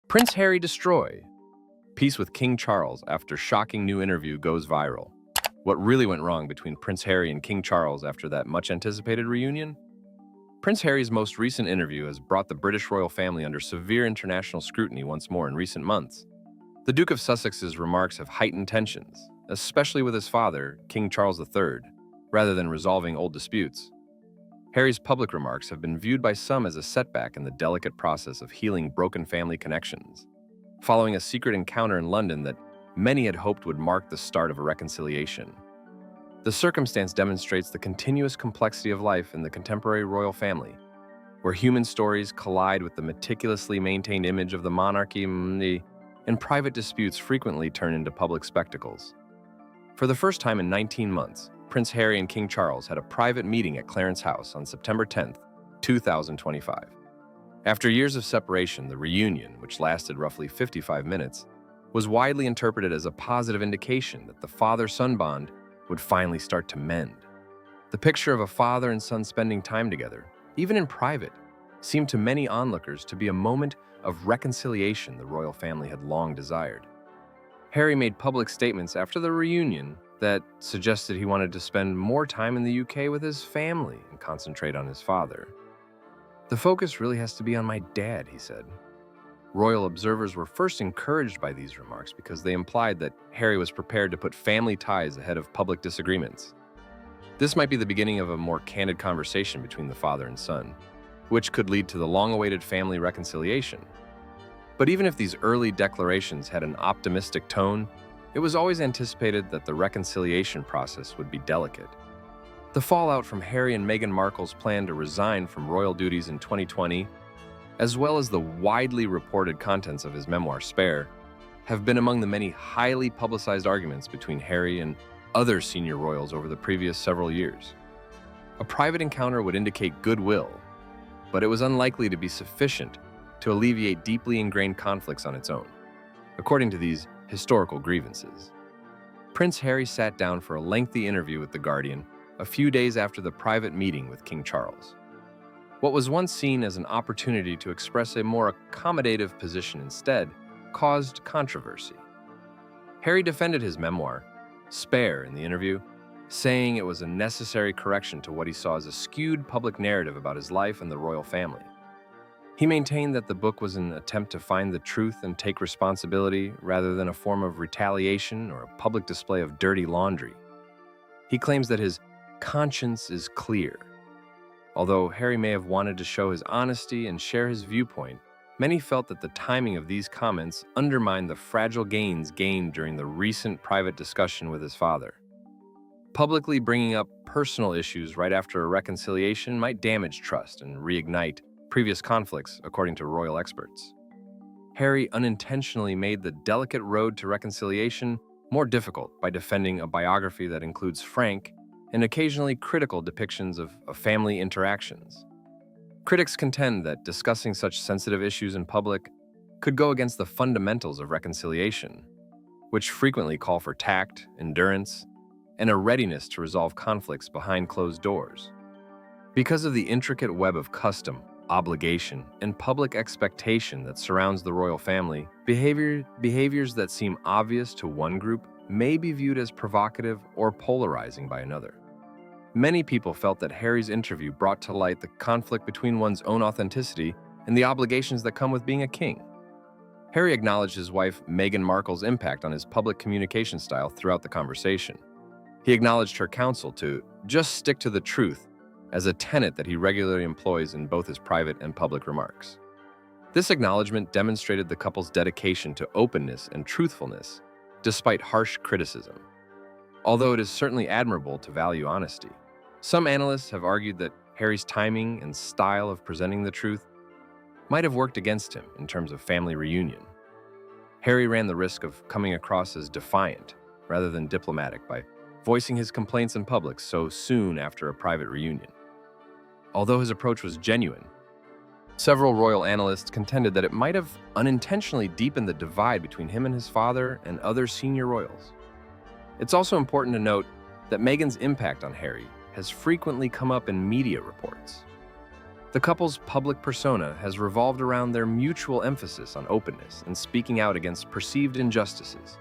Prince Harry destroy. Peace with King Charles after shocking new interview goes viral. What really went wrong between Prince Harry and King Charles after that much-anticipated reunion? Prince Harry's most recent interview has brought the British royal family under severe international scrutiny once more in recent months. The Duke of Sussex's remarks have heightened tensions, especially with his father, King Charles III, rather than resolving old disputes. Harry's public remarks have been viewed by some as a setback in the delicate process of healing broken family connections, following a secret encounter in London that many had hoped would mark the start of a reconciliation. The circumstance demonstrates the continuous complexity of life in the contemporary royal family, where human stories collide with the meticulously maintained image of the monarchy, and private disputes frequently turn into public spectacles. For the first time in 19 months, Prince Harry and King Charles had a private meeting at Clarence House on September 10, 2025. After years of separation, the reunion, which lasted roughly 55 minutes, was widely interpreted as a positive indication that the father-son bond would finally start to mend. The picture of a father and son spending time together, even in private, seemed to many onlookers to be a moment of reconciliation the royal family had long desired. Harry made public statements after the reunion that suggested he wanted to spend more time in the UK with his family and concentrate on his father. "The focus really has to be on my dad," he said. Royal observers were first encouraged by these remarks because they implied that Harry was prepared to put family ties ahead of public disagreements. This might be the beginning of a more candid conversation between the father and son, which could lead to the long-awaited family reconciliation. But even if these early declarations had an optimistic tone, it was always anticipated that the reconciliation process would be delicate. The fallout from Harry and Meghan Markle's plan to resign from royal duties in 2020, as well as the widely reported contents of his memoir Spare, have been among the many highly publicized arguments between Harry and other senior royals over the previous several years. A private encounter would indicate goodwill, but it was unlikely to be sufficient to alleviate deeply ingrained conflicts on its own, according to these historical grievances. Prince Harry sat down for a lengthy interview with The Guardian a few days after the private meeting with King Charles. What was once seen as an opportunity to express a more accommodative position instead caused controversy. Harry defended his memoir, Spare, in the interview, saying it was a necessary correction to what he saw as a skewed public narrative about his life and the royal family. He maintained that the book was an attempt to find the truth and take responsibility rather than a form of retaliation or a public display of dirty laundry. He claims that his conscience is clear. Although Harry may have wanted to show his honesty and share his viewpoint, many felt that the timing of these comments undermined the fragile gains gained during the recent private discussion with his father. Publicly bringing up personal issues right after a reconciliation might damage trust and reignite previous conflicts, according to royal experts. Harry unintentionally made the delicate road to reconciliation more difficult by defending a biography that includes frank and occasionally critical depictions of family interactions. Critics contend that discussing such sensitive issues in public could go against the fundamentals of reconciliation, which frequently call for tact, endurance, and a readiness to resolve conflicts behind closed doors. Because of the intricate web of custom, obligation, and public expectation that surrounds the royal family, behaviors that seem obvious to one group may be viewed as provocative or polarizing by another. Many people felt that Harry's interview brought to light the conflict between one's own authenticity and the obligations that come with being a king. Harry acknowledged his wife Meghan Markle's impact on his public communication style throughout the conversation. He acknowledged her counsel to just stick to the truth as a tenet that he regularly employs in both his private and public remarks. This acknowledgement demonstrated the couple's dedication to openness and truthfulness, despite harsh criticism. Although it is certainly admirable to value honesty, some analysts have argued that Harry's timing and style of presenting the truth might have worked against him in terms of family reunion. Harry ran the risk of coming across as defiant rather than diplomatic by voicing his complaints in public so soon after a private reunion. Although his approach was genuine, several royal analysts contended that it might have unintentionally deepened the divide between him and his father and other senior royals. It's also important to note that Meghan's impact on Harry has frequently come up in media reports. The couple's public persona has revolved around their mutual emphasis on openness and speaking out against perceived injustices.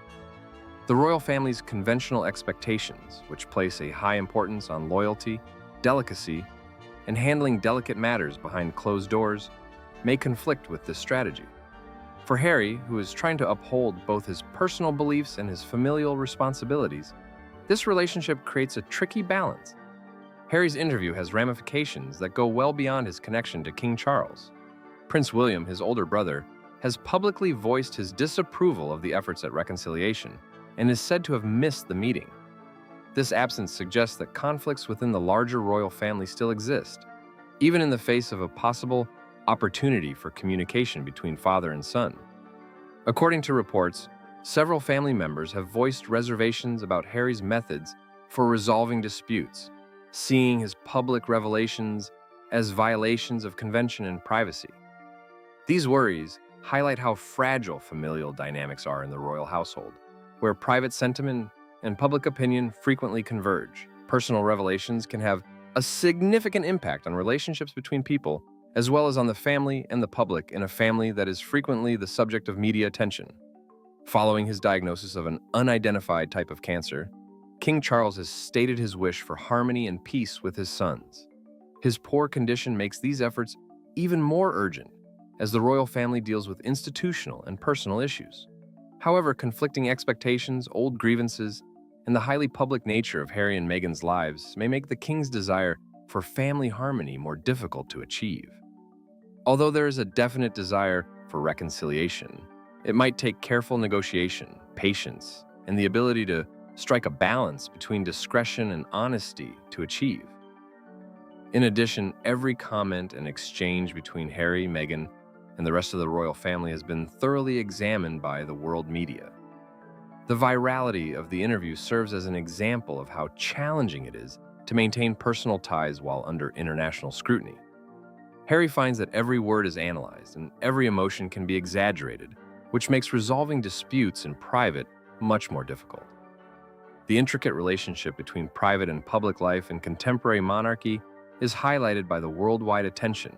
The royal family's conventional expectations, which place a high importance on loyalty, delicacy, and handling delicate matters behind closed doors, may conflict with this strategy. For Harry, who is trying to uphold both his personal beliefs and his familial responsibilities, this relationship creates a tricky balance. Harry's interview has ramifications that go well beyond his connection to King Charles. Prince William, his older brother, has publicly voiced his disapproval of the efforts at reconciliation and is said to have missed the meeting. This absence suggests that conflicts within the larger royal family still exist, even in the face of a possible opportunity for communication between father and son. According to reports, several family members have voiced reservations about Harry's methods for resolving disputes, seeing his public revelations as violations of convention and privacy. These worries highlight how fragile familial dynamics are in the royal household, where private sentiment and public opinion frequently converge. Personal revelations can have a significant impact on relationships between people, as well as on the family and the public in a family that is frequently the subject of media attention. Following his diagnosis of an unidentified type of cancer, King Charles has stated his wish for harmony and peace with his sons. His poor condition makes these efforts even more urgent as the royal family deals with institutional and personal issues. However, conflicting expectations, old grievances, and the highly public nature of Harry and Meghan's lives may make the king's desire for family harmony more difficult to achieve. Although there is a definite desire for reconciliation, it might take careful negotiation, patience, and the ability to strike a balance between discretion and honesty to achieve. In addition, every comment and exchange between Harry, Meghan, and the rest of the royal family has been thoroughly examined by the world media. The virality of the interview serves as an example of how challenging it is to maintain personal ties while under international scrutiny. Harry finds that every word is analyzed and every emotion can be exaggerated, which makes resolving disputes in private much more difficult. The intricate relationship between private and public life in contemporary monarchy is highlighted by the worldwide attention,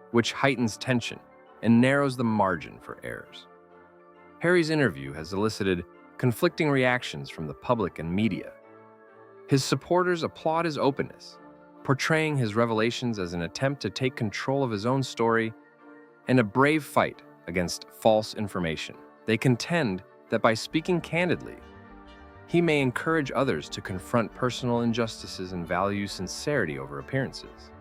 which heightens tension and narrows the margin for errors. Harry's interview has elicited conflicting reactions from the public and media. His supporters applaud his openness, portraying his revelations as an attempt to take control of his own story and a brave fight against false information. They contend that by speaking candidly, he may encourage others to confront personal injustices and value sincerity over appearances.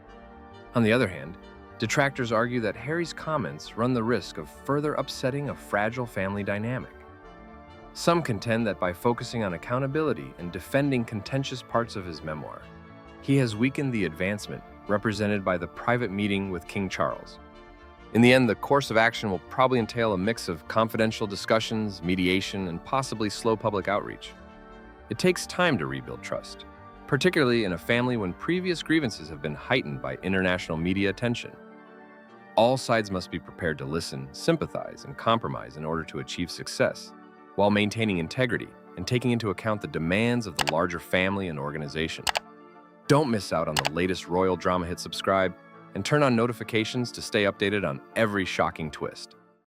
On the other hand, detractors argue that Harry's comments run the risk of further upsetting a fragile family dynamic. Some contend that by focusing on accountability and defending contentious parts of his memoir, he has weakened the advancement represented by the private meeting with King Charles. In the end, the course of action will probably entail a mix of confidential discussions, mediation, and possibly slow public outreach. It takes time to rebuild trust, particularly in a family when previous grievances have been heightened by international media attention. All sides must be prepared to listen, sympathize, and compromise in order to achieve success, while maintaining integrity and taking into account the demands of the larger family and organization. Don't miss out on the latest royal drama. Hit subscribe and turn on notifications to stay updated on every shocking twist.